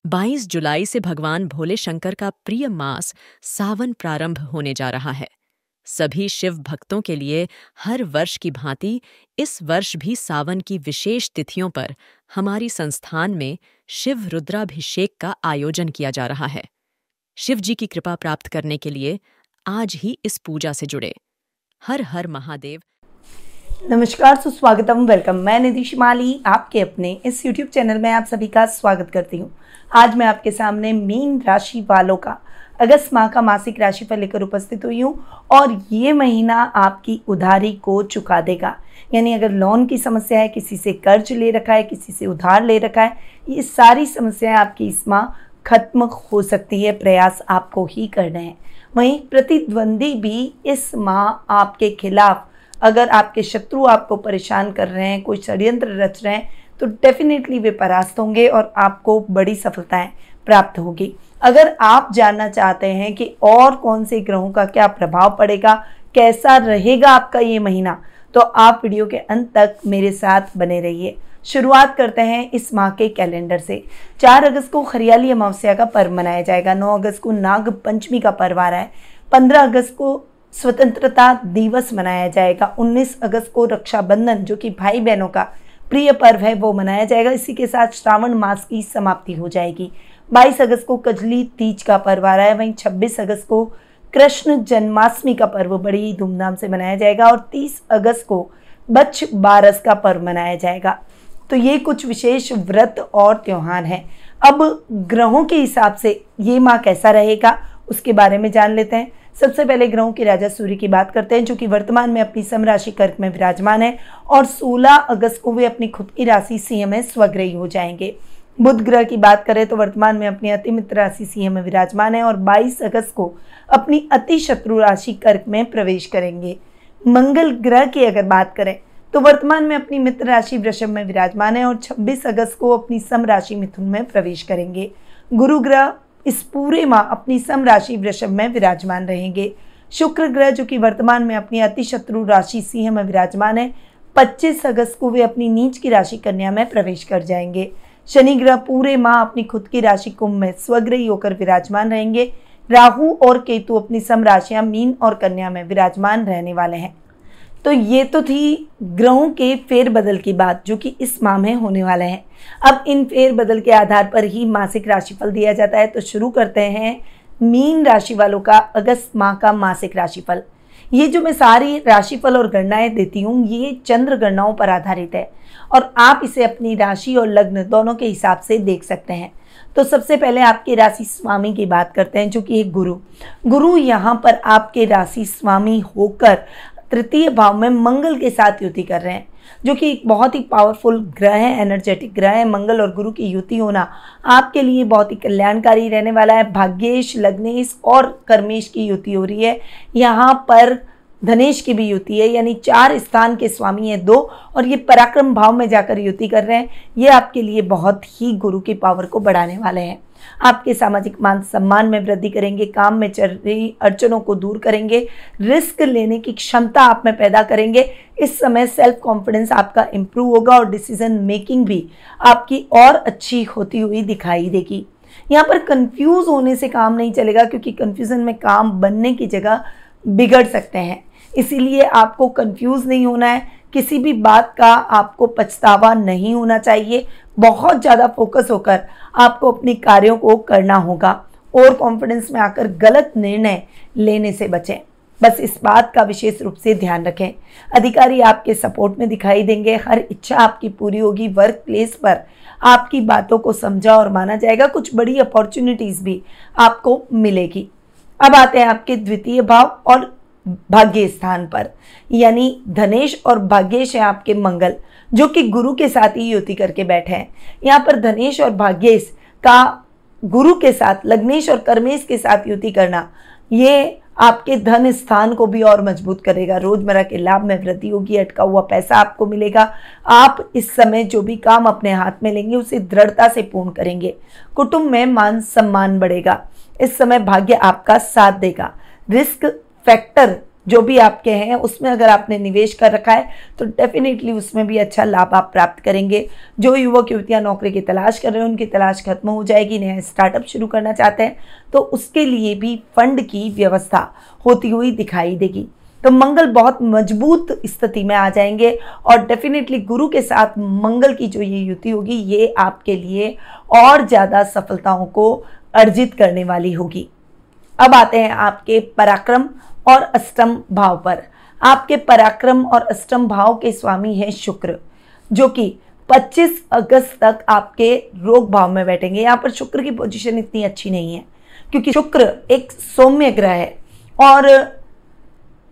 22 जुलाई से भगवान भोले शंकर का प्रिय मास सावन प्रारंभ होने जा रहा है। सभी शिव भक्तों के लिए हर वर्ष की भांति इस वर्ष भी सावन की विशेष तिथियों पर हमारी संस्थान में शिव रुद्राभिषेक का आयोजन किया जा रहा है। शिव जी की कृपा प्राप्त करने के लिए आज ही इस पूजा से जुड़े। हर हर महादेव। नमस्कार, सुस्वागतम, वेलकम। मैं निधि शिमाली आपके अपने इस YouTube चैनल में आप सभी का स्वागत करती हूँ। आज मैं आपके सामने मीन राशि वालों का अगस्त माह का मासिक राशिफल लेकर उपस्थित हुई हूँ और ये महीना आपकी उधारी को चुका देगा। यानी अगर लोन की समस्या है, किसी से कर्ज ले रखा है, किसी से उधार ले रखा है, ये सारी समस्याएं आपकी इस माह खत्म हो सकती है। प्रयास आपको ही करने हैं। वहीं प्रतिद्वंदी भी इस माह आपके खिलाफ, अगर आपके शत्रु आपको परेशान कर रहे हैं, कोई षड्यंत्र रच रहे हैं, तो डेफिनेटली वे परास्त होंगे और आपको बड़ी सफलताएं प्राप्त होगी। अगर आप जानना चाहते हैं कि और कौन से ग्रहों का क्या प्रभाव पड़ेगा, कैसा रहेगा आपका ये महीना, तो आप वीडियो के अंत तक मेरे साथ बने रहिए। शुरुआत करते हैं इस माह के कैलेंडर से। 4 अगस्त को खरियाली अमावस्या का पर्व मनाया जाएगा। 9 अगस्त को नाग पंचमी का पर्व आ रहा है। 15 अगस्त को स्वतंत्रता दिवस मनाया जाएगा। 19 अगस्त को रक्षाबंधन, जो कि भाई बहनों का प्रिय पर्व है, वो मनाया जाएगा। इसी के साथ श्रावण मास की समाप्ति हो जाएगी। 22 अगस्त को कजली तीज का पर्व आ रहा है। वहीं 26 अगस्त को कृष्ण जन्माष्टमी का पर्व बड़ी धूमधाम से मनाया जाएगा और 30 अगस्त को बच्छ बारस का पर्व मनाया जाएगा। तो ये कुछ विशेष व्रत और त्योहार हैं। अब ग्रहों के हिसाब से ये माह कैसा रहेगा उसके बारे में जान लेते हैं। सबसे पहले ग्रहों के राजा सूर्य की बात करते हैं, जो कि वर्तमान में अपनी सम राशि कर्क में विराजमान है और 16 अगस्त को वे अपनी खुद की राशि सिंह में स्वग्रही हो जाएंगे। बुध ग्रह की बात करें तो वर्तमान में अपनी अति मित्र राशि सिंह में विराजमान है और 22 अगस्त को अपनी अति शत्रु राशि कर्क में प्रवेश करेंगे। मंगल ग्रह की अगर बात करें तो वर्तमान में अपनी मित्र राशि वृषभ में विराजमान है और 26 अगस्त को अपनी सम राशि मिथुन में प्रवेश करेंगे। गुरु ग्रह इस पूरे माह अपनी सम राशि वृषभ में विराजमान रहेंगे। शुक्र ग्रह, जो कि वर्तमान में अपनी अति शत्रु राशि सिंह में विराजमान है, 25 अगस्त को वे अपनी नीच की राशि कन्या में प्रवेश कर जाएंगे। शनि ग्रह पूरे माह अपनी खुद की राशि कुंभ में स्वग्रही होकर विराजमान रहेंगे। राहु और केतु अपनी सम राशियां मीन और कन्या में विराजमान रहने वाले हैं। तो ये तो थी ग्रहों के फेरबदल की बात, जो कि इस माह में होने वाले हैं। अब इन फेरबदल के आधार पर ही मासिक राशिफल दिया जाता है। तो शुरू करते हैं मीन राशि वालों का अगस्त माह का मासिक राशिफल। ये जो मैं सारी राशिफल और गणनाएं देती हूँ, ये चंद्र गणनाओं पर आधारित है और आप इसे अपनी राशि और लग्न दोनों के हिसाब से देख सकते हैं। तो सबसे पहले आपके राशि स्वामी की बात करते हैं, जो कि एक गुरु यहाँ पर आपके राशि स्वामी होकर तृतीय भाव में मंगल के साथ युति कर रहे हैं, जो कि एक बहुत ही पावरफुल ग्रह है, एनर्जेटिक ग्रह है। मंगल और गुरु की युति होना आपके लिए बहुत ही कल्याणकारी रहने वाला है। भाग्येश, लग्नेश और कर्मेश की युति हो रही है। यहाँ पर धनेश की भी युति है, यानी 4 स्थान के स्वामी है 2 और ये पराक्रम भाव में जाकर युति कर रहे हैं। ये आपके लिए बहुत ही गुरु की पावर को बढ़ाने वाले हैं। आपके सामाजिक मान सम्मान में वृद्धि करेंगे। काम में चल रही अड़चनों को दूर करेंगे। रिस्क लेने की क्षमता आप में पैदा करेंगे। इस समय सेल्फ कॉन्फिडेंस आपका इंप्रूव होगा और डिसीजन मेकिंग भी आपकी और अच्छी होती हुई दिखाई देगी। यहाँ पर कंफ्यूज होने से काम नहीं चलेगा, क्योंकि कंफ्यूजन में काम बनने की जगह बिगड़ सकते हैं। इसीलिए आपको कंफ्यूज नहीं होना है। किसी भी बात का आपको पछतावा नहीं होना चाहिए। बहुत ज़्यादा फोकस होकर आपको अपने कार्यों को करना होगा और कॉन्फिडेंस में आकर गलत निर्णय लेने से बचें। बस इस बात का विशेष रूप से ध्यान रखें। अधिकारी आपके सपोर्ट में दिखाई देंगे। हर इच्छा आपकी पूरी होगी। वर्क प्लेस पर आपकी बातों को समझा और माना जाएगा। कुछ बड़ी अपॉर्चुनिटीज़ भी आपको मिलेगी। अब आते हैं आपके द्वितीय भाव और भाग्य स्थान पर, यानी धनेश और भाग्येश है आपके मंगल, जो कि गुरु के साथ ही युति करके बैठे हैं। यहाँ पर धनेश और भाग्येश का गुरु के साथ, लग्नेश और कर्मेश के साथ युति करना, ये आपके धन स्थान को भी और मजबूत करेगा। रोजमर्रा के लाभ में वृद्धि होगी। अटका हुआ पैसा आपको मिलेगा। आप इस समय जो भी काम अपने हाथ में लेंगे उसे दृढ़ता से पूर्ण करेंगे। कुटुंब में मान सम्मान बढ़ेगा। इस समय भाग्य आपका साथ देगा। रिस्क फैक्टर जो भी आपके हैं उसमें अगर आपने निवेश कर रखा है तो डेफिनेटली उसमें भी अच्छा लाभ आप प्राप्त करेंगे। जो युवक युवतियां नौकरी की तलाश कर रहे हैं उनकी तलाश खत्म हो जाएगी, नया स्टार्टअप शुरू करना चाहते हैं तो उसके लिए भी फंड की व्यवस्था होती हुई दिखाई देगी। तो मंगल बहुत मजबूत स्थिति में आ जाएंगे और डेफिनेटली गुरु के साथ मंगल की जो ये युति होगी ये आपके लिए और ज़्यादा सफलताओं को अर्जित करने वाली होगी। अब आते हैं आपके पराक्रम और अष्टम भाव पर। आपके पराक्रम और अष्टम भाव के स्वामी हैं शुक्र, जो कि 25 अगस्त तक आपके रोग भाव में बैठेंगे। यहाँ पर शुक्र की पोजीशन इतनी अच्छी नहीं है क्योंकि शुक्र एक सौम्य ग्रह है और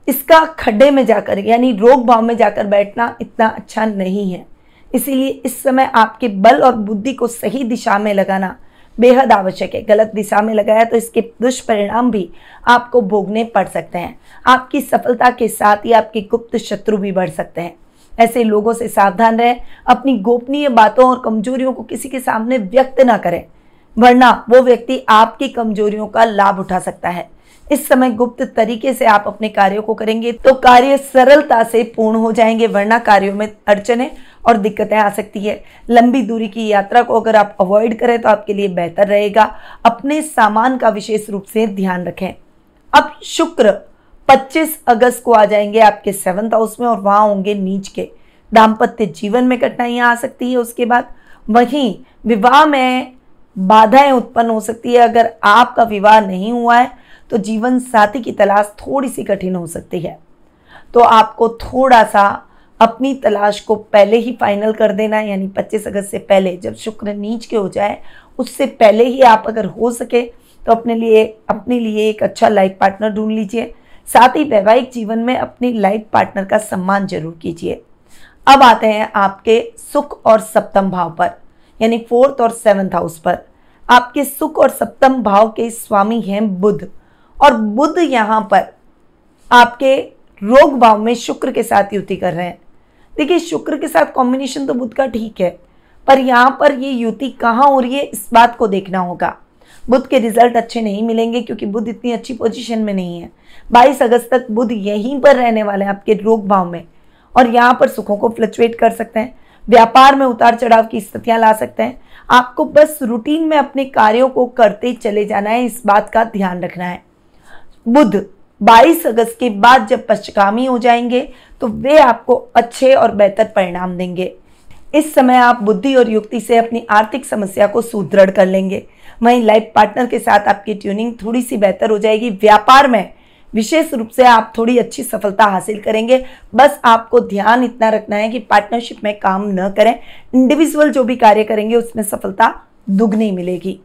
इसका खड्डे में जाकर यानी रोग भाव में जाकर बैठना इतना अच्छा नहीं है। इसीलिए इस समय आपके बल और बुद्धि को सही दिशा में लगाना बेहद आवश्यक है। गलत दिशा में लगाया तो इसके दुष्परिणाम भी आपको भोगने पड़ सकते हैं। आपकी सफलता के साथ ही आपके गुप्त शत्रु भी बढ़ सकते हैं। ऐसे लोगों से सावधान रहें। अपनी गोपनीय बातों और कमजोरियों को किसी के सामने व्यक्त ना करें, वरना वो व्यक्ति आपकी कमजोरियों का लाभ उठा सकता है। इस समय गुप्त तरीके से आप अपने कार्यों को करेंगे तो कार्य सरलता से पूर्ण हो जाएंगे, वरना कार्यों में अड़चनें और दिक्कतें आ सकती है। लंबी दूरी की यात्रा को अगर आप अवॉइड करें तो आपके लिए बेहतर रहेगा। अपने सामान का विशेष रूप से ध्यान रखें। अब शुक्र 25 अगस्त को आ जाएंगे आपके 7th हाउस में और वहां होंगे नीच के। दाम्पत्य जीवन में कठिनाइयां आ सकती है। उसके बाद वहीं विवाह में बाधाएं उत्पन्न हो सकती है। अगर आपका विवाह नहीं हुआ है तो जीवन साथी की तलाश थोड़ी सी कठिन हो सकती है। तो आपको थोड़ा सा अपनी तलाश को पहले ही फाइनल कर देना है, यानी 25 अगस्त से पहले, जब शुक्र नीच के हो जाए उससे पहले ही आप अगर हो सके तो अपने लिए एक अच्छा लाइफ पार्टनर ढूंढ लीजिए। साथ ही वैवाहिक जीवन में अपनी लाइफ पार्टनर का सम्मान जरूर कीजिए। अब आते हैं आपके सुख और सप्तम भाव पर, यानी 4th और 7th हाउस पर। आपके सुख और सप्तम भाव के स्वामी हैं बुध, और बुध यहाँ पर आपके रोग भाव में शुक्र के साथ युति कर रहे हैं। देखिए, शुक्र के साथ कॉम्बिनेशन तो बुध का ठीक है, पर यहाँ पर ये युति कहाँ हो रही है इस बात को देखना होगा। बुध के रिजल्ट अच्छे नहीं मिलेंगे क्योंकि बुध इतनी अच्छी पोजीशन में नहीं है। 22 अगस्त तक बुध यहीं पर रहने वाले हैं आपके रोग भाव में, और यहाँ पर सुखों को फ्लक्चुएट कर सकते हैं। व्यापार में उतार चढ़ाव की स्थितियां ला सकते हैं। आपको बस रूटीन में अपने कार्यों को करते चले जाना है, इस बात का ध्यान रखना है। बुध 22 अगस्त के बाद जब पश्चिमी हो जाएंगे तो वे आपको अच्छे और बेहतर परिणाम देंगे। इस समय आप बुद्धि और युक्ति से अपनी आर्थिक समस्या को सुदृढ़ कर लेंगे। वहीं लाइफ पार्टनर के साथ आपकी ट्यूनिंग थोड़ी सी बेहतर हो जाएगी। व्यापार में विशेष रूप से आप थोड़ी अच्छी सफलता हासिल करेंगे। बस आपको ध्यान इतना रखना है कि पार्टनरशिप में काम न करें। इंडिविजुअल जो भी कार्य करेंगे उसमें सफलता दुगनी मिलेगी।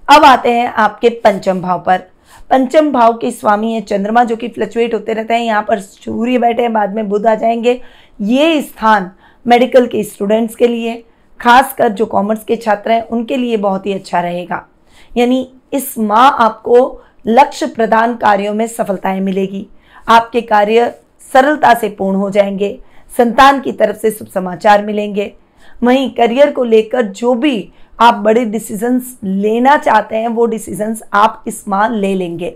अब आते हैं आपके पंचम भाव पर। पंचम भाव के स्वामी है चंद्रमा, जो कि फ्लक्चुएट होते रहते हैं। यहाँ पर सूर्य बैठे हैं, बाद में बुध आ जाएंगे। ये स्थान मेडिकल के स्टूडेंट्स के लिए, खासकर जो कॉमर्स के छात्र हैं उनके लिए बहुत ही अच्छा रहेगा। यानी इस माह आपको लक्ष्य प्रदान कार्यों में सफलताएं मिलेगी। आपके कार्य सरलता से पूर्ण हो जाएंगे। संतान की तरफ से शुभ समाचार मिलेंगे। वहीं करियर को लेकर जो भी आप बड़े डिसीजंस लेना चाहते हैं वो डिसीजंस आप इस माह ले लेंगे,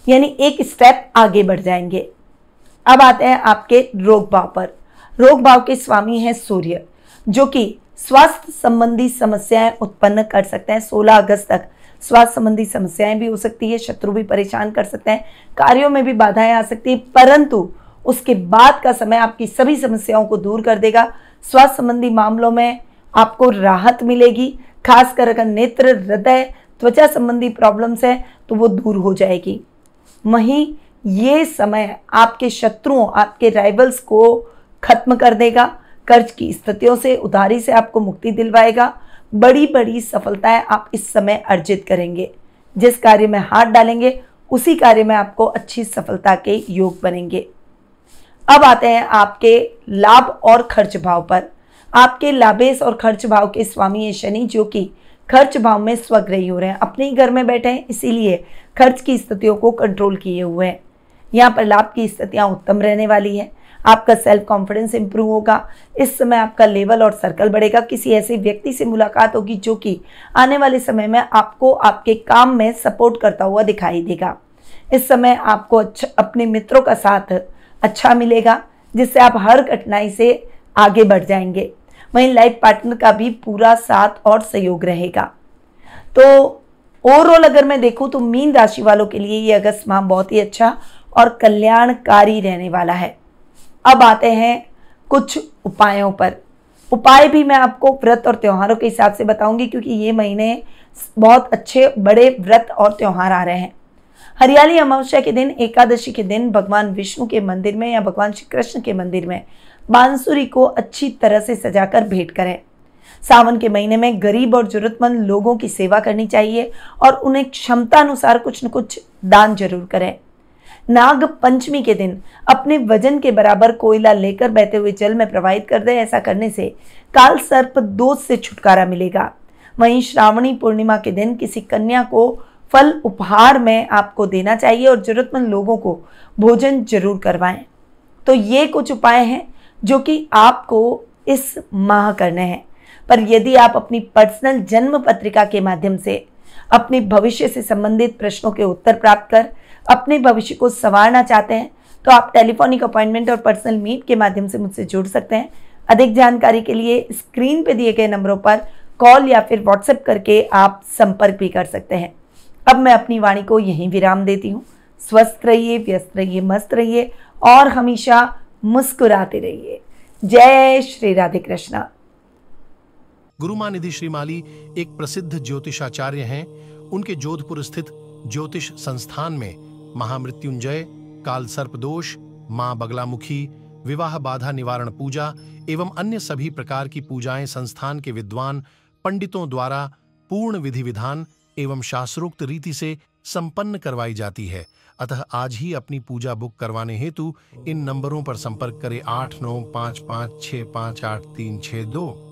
यानी एक स्टेप आगे बढ़ जाएंगे। अब आते हैं आपके रोग भाव पर। रोग भाव के स्वामी हैं सूर्य, जो कि स्वास्थ्य संबंधी समस्याएं उत्पन्न कर सकते हैं। 16 अगस्त तक स्वास्थ्य संबंधी समस्याएं भी हो सकती है, शत्रु भी परेशान कर सकते हैं, कार्यों में भी बाधाएं आ सकती है, परंतु उसके बाद का समय आपकी सभी समस्याओं को दूर कर देगा। स्वास्थ्य संबंधी मामलों में आपको राहत मिलेगी। खासकर अगर नेत्र, हृदय, त्वचा संबंधी प्रॉब्लम्स है तो वो दूर हो जाएगी। वहीं ये समय आपके शत्रुओं, आपके राइवल्स को खत्म कर देगा। कर्ज की स्थितियों से, उधारी से आपको मुक्ति दिलवाएगा। बड़ी बड़ी सफलताएं आप इस समय अर्जित करेंगे। जिस कार्य में हाथ डालेंगे उसी कार्य में आपको अच्छी सफलता के योग बनेंगे। अब आते हैं आपके लाभ और खर्च भाव पर। आपके लाभेश और खर्च भाव के स्वामी है शनि, जो कि खर्च भाव में स्वग्रही हो रहे हैं। अपने ही घर में बैठे हैं, इसीलिए खर्च की स्थितियों को कंट्रोल किए हुए हैं। यहाँ पर लाभ की स्थितियाँ उत्तम रहने वाली है। आपका सेल्फ कॉन्फिडेंस इंप्रूव होगा। इस समय आपका लेवल और सर्कल बढ़ेगा। किसी ऐसे व्यक्ति से मुलाकात होगी जो कि आने वाले समय में आपको आपके काम में सपोर्ट करता हुआ दिखाई देगा। इस समय आपको अपने मित्रों का साथ अच्छा मिलेगा, जिससे आप हर कठिनाई से आगे बढ़ जाएंगे। वहीं लाइफ पार्टनर का भी पूरा साथ और सहयोग रहेगा। तो ओवरऑल अगर मैं देखूं तो मीन राशि वालों के लिए ये अगस्त माह बहुत ही अच्छा और कल्याणकारी रहने वाला है। अब आते हैं कुछ उपायों पर। उपाय भी मैं आपको व्रत और त्योहारों के हिसाब से बताऊंगी, क्योंकि ये महीने बहुत अच्छे बड़े व्रत और त्योहार आ रहे हैं। हरियाली अमावस्या के दिन, एकादशी के दिन भगवान विष्णु के मंदिर में या भगवान श्री कृष्ण के मंदिर में बांसुरी को अच्छी तरह से सजाकर भेंट करें। सावन के महीने में गरीब और जरूरतमंद लोगों की सेवा करनी चाहिए और उन्हें क्षमता अनुसार कुछ न कुछ दान जरूर करें। नाग पंचमी के दिन अपने वजन के बराबर कोयला लेकर बहते हुए जल में प्रवाहित कर दें। ऐसा करने से काल सर्प दोष से छुटकारा मिलेगा। वहीं श्रावणी पूर्णिमा के दिन किसी कन्या को फल उपहार में आपको देना चाहिए और जरूरतमंद लोगों को भोजन जरूर करवाएं। तो ये कुछ उपाय हैं जो कि आपको इस माह करने हैं। पर यदि आप अपनी पर्सनल जन्म पत्रिका के माध्यम से अपने भविष्य से संबंधित प्रश्नों के उत्तर प्राप्त कर अपने भविष्य को संवारना चाहते हैं, तो आप टेलीफोनिक अपॉइंटमेंट और पर्सनल मीट के माध्यम से मुझसे जुड़ सकते हैं। अधिक जानकारी के लिए स्क्रीन पे दिए गए नंबरों पर कॉल या फिर व्हाट्सएप करके आप संपर्क भी कर सकते हैं। अब मैं अपनी वाणी को यहीं विराम देती हूँ। स्वस्थ रहिए, व्यस्त रहिए, मस्त रहिए और हमेशा मुस्कुराते रहिए। जय श्री राधे कृष्णा। गुरुमां निधि श्रीमाली एक प्रसिद्ध ज्योतिषाचार्य हैं। उनके जोधपुर स्थित ज्योतिष संस्थान में महामृत्युंजय, काल सर्प दोष, मां बगलामुखी, विवाह बाधा निवारण पूजा एवं अन्य सभी प्रकार की पूजाएं संस्थान के विद्वान पंडितों द्वारा पूर्ण विधि विधान एवं शास्त्रोक्त रीति से संपन्न करवाई जाती है। अतः आज ही अपनी पूजा बुक करवाने हेतु इन नंबरों पर संपर्क करें 8955658362।